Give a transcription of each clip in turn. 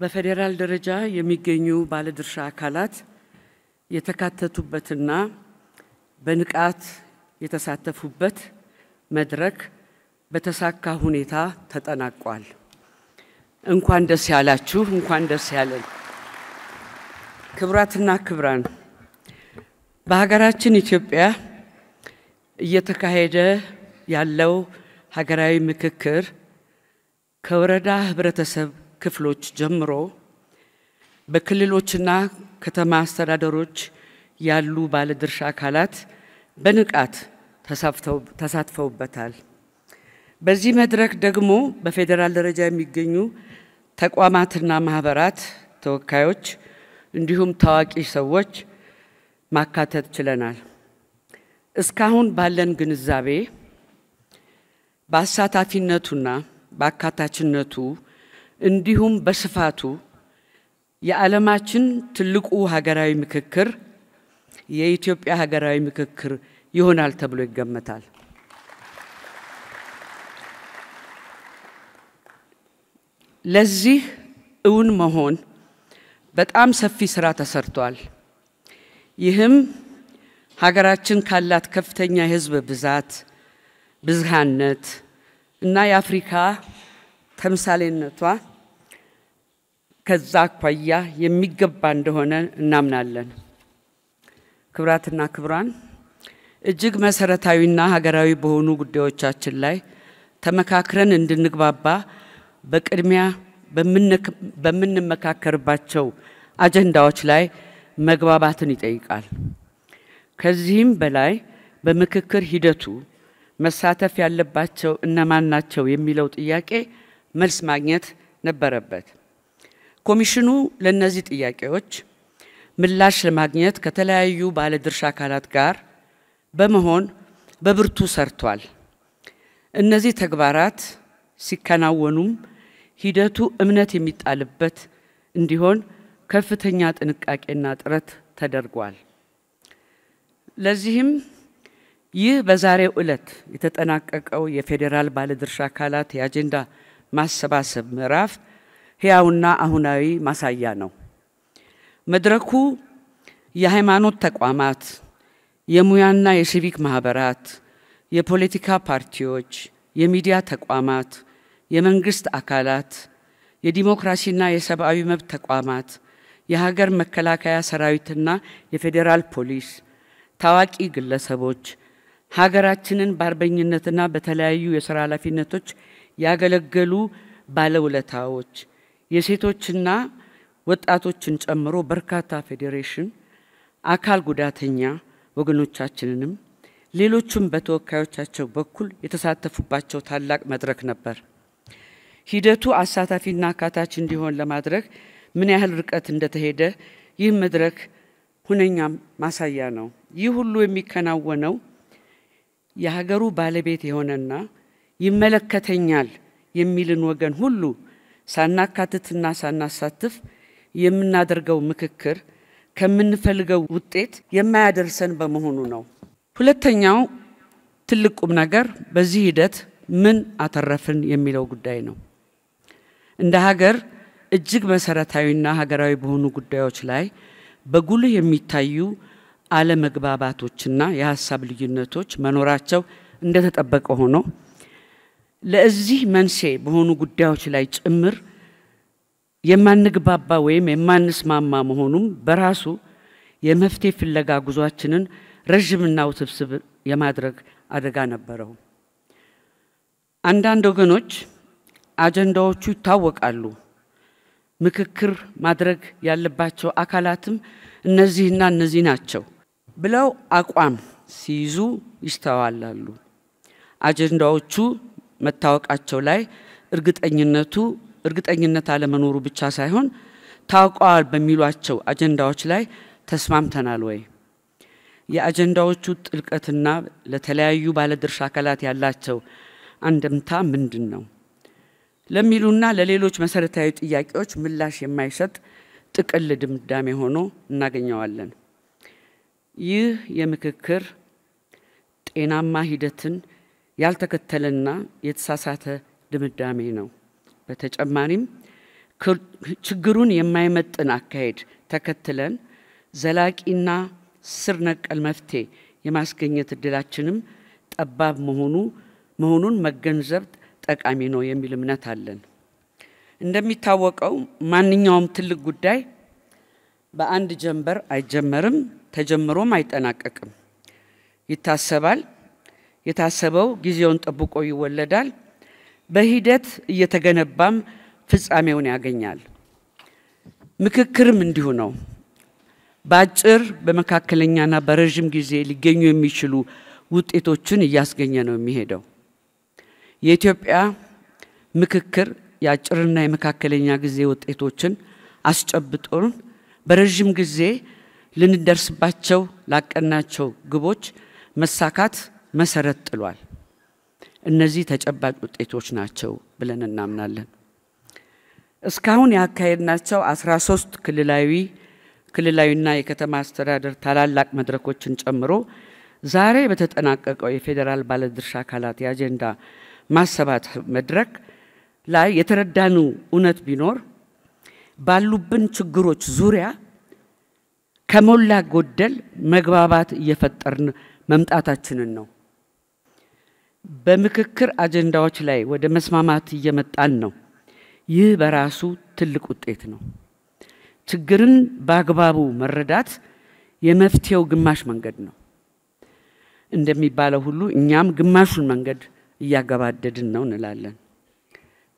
በፌደራል ደረጃ የሚገኙ ባለድርሻ አካላት የተካተቱበትና በንቃት የተሳተፉበት መድረክ በተሳካ ሁኔታ ተጠናቋል። እንኳን ደስ ያላችሁ፣ እንኳን ደስ ያለን። ክብራትና ክብራን፣ በሀገራችን ኢትዮጵያ እየተካሄደ ያለው ሀገራዊ ምክክር ከወረዳ ህብረተሰብ ክፍሎች ጀምሮ በክልሎችና ከተማ አስተዳደሮች ያሉ ባለድርሻ አካላት በንቃት ተሳትፈውበታል። በዚህ መድረክ ደግሞ በፌደራል ደረጃ የሚገኙ ተቋማትና ማህበራት ተወካዮች እንዲሁም ታዋቂ ሰዎች ማካተት ችለናል። እስካሁን ባለን ግንዛቤ በአሳታፊነቱና በአካታችነቱ እንዲሁም በስፋቱ የዓለማችን ትልቁ ሀገራዊ ምክክር የኢትዮጵያ ሀገራዊ ምክክር ይሆናል ተብሎ ይገመታል። ለዚህ እውን መሆን በጣም ሰፊ ስራ ተሰርቷል። ይህም ሀገራችን ካላት ከፍተኛ የህዝብ ብዛት፣ ብዝሃነት እና የአፍሪካ ተምሳሌነቷ ከዛ አኳያ የሚገባ እንደሆነ እናምናለን። ክብራትና ክብራን፣ እጅግ መሰረታዊና ሀገራዊ በሆኑ ጉዳዮቻችን ላይ ተመካክረን እንድንግባባ በቅድሚያ በምንመካከርባቸው አጀንዳዎች ላይ መግባባትን ይጠይቃል። ከዚህም በላይ በምክክር ሂደቱ መሳተፍ ያለባቸው እነማን ናቸው የሚለው ጥያቄ መልስ ማግኘት ነበረበት። ኮሚሽኑ ለነዚህ ጥያቄዎች ምላሽ ለማግኘት ከተለያዩ ባለድርሻ አካላት ጋር በመሆን በብርቱ ሰርቷል። እነዚህ ተግባራት ሲከናወኑም ሂደቱ እምነት የሚጣልበት እንዲሆን ከፍተኛ ጥንቃቄና ጥረት ተደርጓል። ለዚህም ይህ በዛሬው ዕለት የተጠናቀቀው የፌደራል ባለድርሻ አካላት የአጀንዳ ማሰባሰብ ምዕራፍ ሕያውና አሁናዊ ማሳያ ነው። መድረኩ የሃይማኖት ተቋማት፣ የሙያና የሲቪክ ማህበራት፣ የፖለቲካ ፓርቲዎች፣ የሚዲያ ተቋማት፣ የመንግስት አካላት፣ የዲሞክራሲና የሰብአዊ መብት ተቋማት፣ የሀገር መከላከያ ሰራዊትና የፌደራል ፖሊስ፣ ታዋቂ ግለሰቦች፣ ሀገራችንን በአርበኝነትና በተለያዩ የሥራ ኃላፊነቶች ያገለገሉ ባለውለታዎች፣ የሴቶችና ወጣቶችን ጨምሮ በርካታ ፌዴሬሽን አካል ጉዳተኛ ወገኖቻችንንም ሌሎችም በተወካዮቻቸው በኩል የተሳተፉባቸው ታላቅ መድረክ ነበር። ሂደቱ አሳታፊና አካታች እንዲሆን ለማድረግ ምን ያህል ርቀት እንደተሄደ ይህ መድረክ ሁነኛ ማሳያ ነው። ይህ ሁሉ የሚከናወነው የሀገሩ ባለቤት የሆነና ይመለከተኛል የሚልን ወገን ሁሉ ሳናካትትና ሳናሳትፍ የምናደርገው ምክክር ከምንፈልገው ውጤት የማያደርሰን በመሆኑ ነው። ሁለተኛው ትልቅ ቁም ነገር በዚህ ሂደት ምን አተረፍን የሚለው ጉዳይ ነው። እንደ ሀገር እጅግ መሰረታዊና ሀገራዊ በሆኑ ጉዳዮች ላይ በጉልህ የሚታዩ አለመግባባቶችና የሐሳብ ልዩነቶች መኖራቸው እንደተጠበቀ ሆኖ ለዚህ መንስኤ በሆኑ ጉዳዮች ላይ ጭምር የማንግባባ ወይም የማንስማማ መሆኑም በራሱ የመፍትሄ ፍለጋ ጉዟችንን ረጅምና ውስብስብ የማድረግ አደጋ ነበረው። አንዳንድ ወገኖች አጀንዳዎቹ ይታወቃሉ፣ ምክክር ማድረግ ያለባቸው አካላትም እነዚህና እነዚህ ናቸው ብለው አቋም ሲይዙ ይስተዋላሉ። አጀንዳዎቹ መታወቃቸው ላይ እርግጠኝነት አለመኖሩ ብቻ ሳይሆን ታውቀዋል በሚሏቸው አጀንዳዎች ላይ ተስማምተናል ወይ? የአጀንዳዎቹ ጥልቀትና ለተለያዩ ባለድርሻ አካላት ያላቸው አንድምታ ምንድነው ለሚሉና ለሌሎች መሰረታዊ ጥያቄዎች ምላሽ የማይሰጥ ጥቅል ድምዳሜ ሆኖ እናገኘዋለን። ይህ የምክክር ጤናማ ሂደትን ያልተከተለና የተሳሳተ ድምዳሜ ነው። በተጨማሪም ችግሩን የማይመጥን አካሄድ ተከትለን ዘላቂና ስር ነቀል መፍትሄ የማስገኘት እድላችንም ጠባብ መሆኑን መገንዘብ ጠቃሚ ነው የሚል እምነት አለን። እንደሚታወቀው ማንኛውም ትልቅ ጉዳይ በአንድ ጀንበር አይጀመርም፣ ተጀምሮም አይጠናቀቅም። ይታሰባል፣ የታሰበው ጊዜውን ጠብቆ ይወለዳል፣ በሂደት እየተገነባም ፍጻሜውን ያገኛል። ምክክርም እንዲሁ ነው። በአጭር በመካከለኛና በረጅም ጊዜ ሊገኙ የሚችሉ ውጤቶችን እያስገኘ ነው የሚሄደው። የኢትዮጵያ ምክክር የአጭርና የመካከለኛ ጊዜ ውጤቶችን አስጨብጦን በረጅም ጊዜ ልንደርስባቸው ላቀናቸው ግቦች መሳካት መሰረት ጥሏል። እነዚህ ተጨባጭ ውጤቶች ናቸው ብለን እናምናለን። እስካሁን ያካሄድናቸው 13 ክልላዊና የከተማ አስተዳደር ታላላቅ መድረኮችን ጨምሮ ዛሬ በተጠናቀቀው የፌዴራል ባለድርሻ አካላት የአጀንዳ ማሰባሰብ መድረክ ላይ የተረዳኑ እውነት ቢኖር ባሉብን ችግሮች ዙሪያ ከሞላ ጎደል መግባባት እየፈጠርን መምጣታችንን ነው። በምክክር አጀንዳዎች ላይ ወደ መስማማት እየመጣን ነው። ይህ በራሱ ትልቅ ውጤት ነው። ችግርን በአግባቡ መረዳት የመፍትሄው ግማሽ መንገድ ነው እንደሚባለው ሁሉ እኛም ግማሹን መንገድ እያገባደድን ነው እንላለን።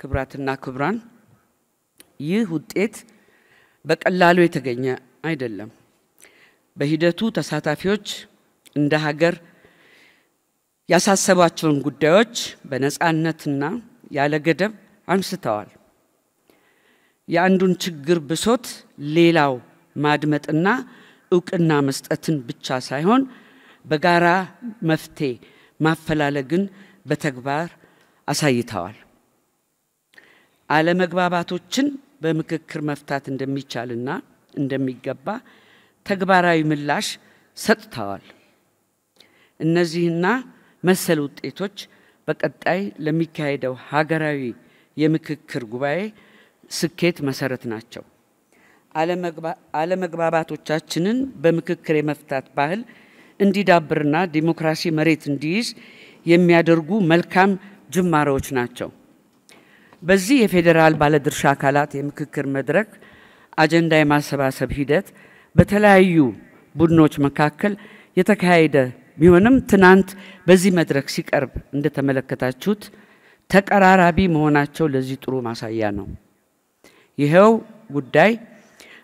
ክብራትና ክብራን፣ ይህ ውጤት በቀላሉ የተገኘ አይደለም። በሂደቱ ተሳታፊዎች እንደ ሀገር ያሳሰባቸውን ጉዳዮች በነፃነትና ያለ ገደብ አንስተዋል። የአንዱን ችግር ብሶት ሌላው ማድመጥና ዕውቅና መስጠትን ብቻ ሳይሆን በጋራ መፍትሄ ማፈላለግን በተግባር አሳይተዋል። አለመግባባቶችን በምክክር መፍታት እንደሚቻልና እንደሚገባ ተግባራዊ ምላሽ ሰጥተዋል። እነዚህና መሰል ውጤቶች በቀጣይ ለሚካሄደው ሀገራዊ የምክክር ጉባኤ ስኬት መሰረት ናቸው። አለመግባባቶቻችንን በምክክር የመፍታት ባህል እንዲዳብርና ዲሞክራሲ መሬት እንዲይዝ የሚያደርጉ መልካም ጅማሮች ናቸው። በዚህ የፌዴራል ባለድርሻ አካላት የምክክር መድረክ አጀንዳ የማሰባሰብ ሂደት በተለያዩ ቡድኖች መካከል የተካሄደ ቢሆንም ትናንት በዚህ መድረክ ሲቀርብ እንደተመለከታችሁት ተቀራራቢ መሆናቸው ለዚህ ጥሩ ማሳያ ነው። ይሄው ጉዳይ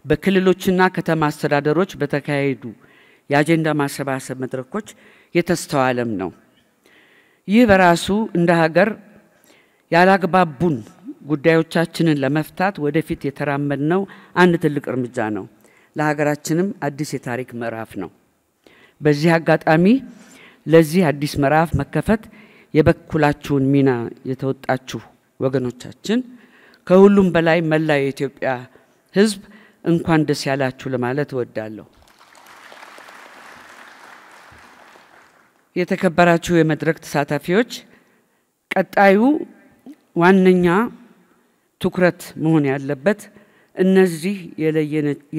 በክልሎችና ከተማ አስተዳደሮች በተካሄዱ የአጀንዳ ማሰባሰብ መድረኮች የተስተዋለም ነው። ይህ በራሱ እንደ ሀገር ያላግባቡን ጉዳዮቻችንን ለመፍታት ወደፊት የተራመድነው አንድ ትልቅ እርምጃ ነው። ለሀገራችንም አዲስ የታሪክ ምዕራፍ ነው። በዚህ አጋጣሚ ለዚህ አዲስ ምዕራፍ መከፈት የበኩላችሁን ሚና የተወጣችሁ ወገኖቻችን ከሁሉም በላይ መላው የኢትዮጵያ ሕዝብ እንኳን ደስ ያላችሁ ለማለት እወዳለሁ። የተከበራችሁ የመድረክ ተሳታፊዎች፣ ቀጣዩ ዋነኛ ትኩረት መሆን ያለበት እነዚህ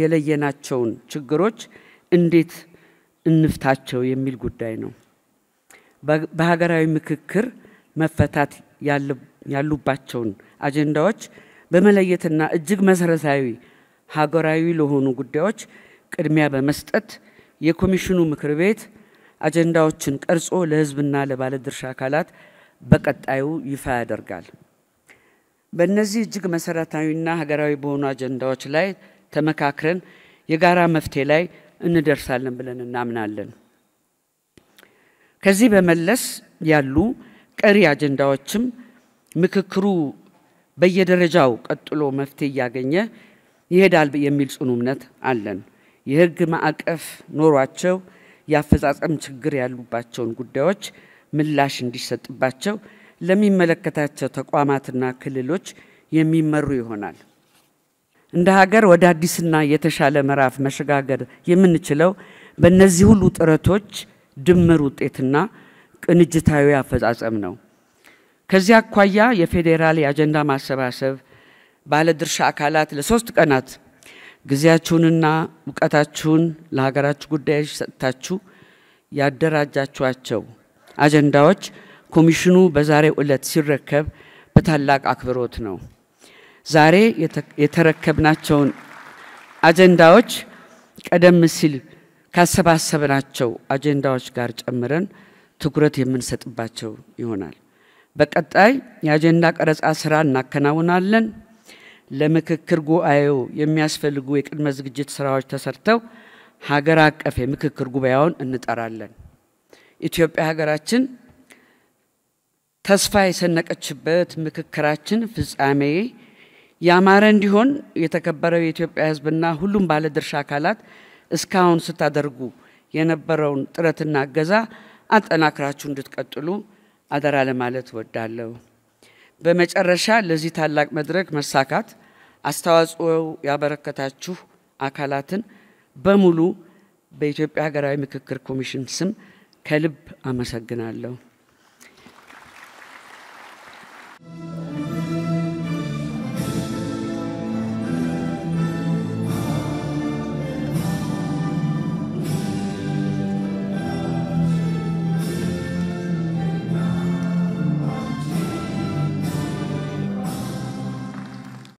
የለየናቸውን ችግሮች እንዴት እንፍታቸው የሚል ጉዳይ ነው። በሀገራዊ ምክክር መፈታት ያሉባቸውን አጀንዳዎች በመለየትና እጅግ መሰረታዊ ሀገራዊ ለሆኑ ጉዳዮች ቅድሚያ በመስጠት የኮሚሽኑ ምክር ቤት አጀንዳዎችን ቀርጾ ለህዝብና ለባለድርሻ አካላት በቀጣዩ ይፋ ያደርጋል። በእነዚህ እጅግ መሰረታዊና ሀገራዊ በሆኑ አጀንዳዎች ላይ ተመካክረን የጋራ መፍትሄ ላይ እንደርሳለን ብለን እናምናለን። ከዚህ በመለስ ያሉ ቀሪ አጀንዳዎችም ምክክሩ በየደረጃው ቀጥሎ መፍትሄ ያገኘ ይሄዳል የሚል ጽኑ እምነት አለን። የህግ ማዕቀፍ ኖሯቸው ያፈጻጸም ችግር ያሉባቸውን ጉዳዮች ምላሽ እንዲሰጥባቸው ለሚመለከታቸው ተቋማትና ክልሎች የሚመሩ ይሆናል። እንደ ሀገር ወደ አዲስና የተሻለ ምዕራፍ መሸጋገር የምንችለው በእነዚህ ሁሉ ጥረቶች ድምር ውጤትና ቅንጅታዊ አፈጻጸም ነው። ከዚህ አኳያ የፌዴራል የአጀንዳ ማሰባሰብ ባለድርሻ አካላት ለሶስት ቀናት ጊዜያችሁንና ዕውቀታችሁን ለሀገራችሁ ጉዳዮች ሰጥታችሁ ያደራጃችኋቸው አጀንዳዎች ኮሚሽኑ በዛሬው ዕለት ሲረከብ በታላቅ አክብሮት ነው። ዛሬ የተረከብናቸውን አጀንዳዎች ቀደም ሲል ካሰባሰብናቸው አጀንዳዎች ጋር ጨምረን ትኩረት የምንሰጥባቸው ይሆናል። በቀጣይ የአጀንዳ ቀረጻ ስራ እናከናውናለን። ለምክክር ጉባኤው የሚያስፈልጉ የቅድመ ዝግጅት ስራዎች ተሰርተው ሀገር አቀፍ የምክክር ጉባኤውን እንጠራለን። ኢትዮጵያ ሀገራችን ተስፋ የሰነቀችበት ምክክራችን ፍጻሜ ያማረ እንዲሆን የተከበረው የኢትዮጵያ ሕዝብና ሁሉም ባለድርሻ አካላት እስካሁን ስታደርጉ የነበረውን ጥረትና እገዛ አጠናክራችሁ እንድትቀጥሉ አደራ ለማለት ወዳለሁ። በመጨረሻ ለዚህ ታላቅ መድረክ መሳካት አስተዋጽኦ ያበረከታችሁ አካላትን በሙሉ በኢትዮጵያ ሀገራዊ ምክክር ኮሚሽን ስም ከልብ አመሰግናለሁ።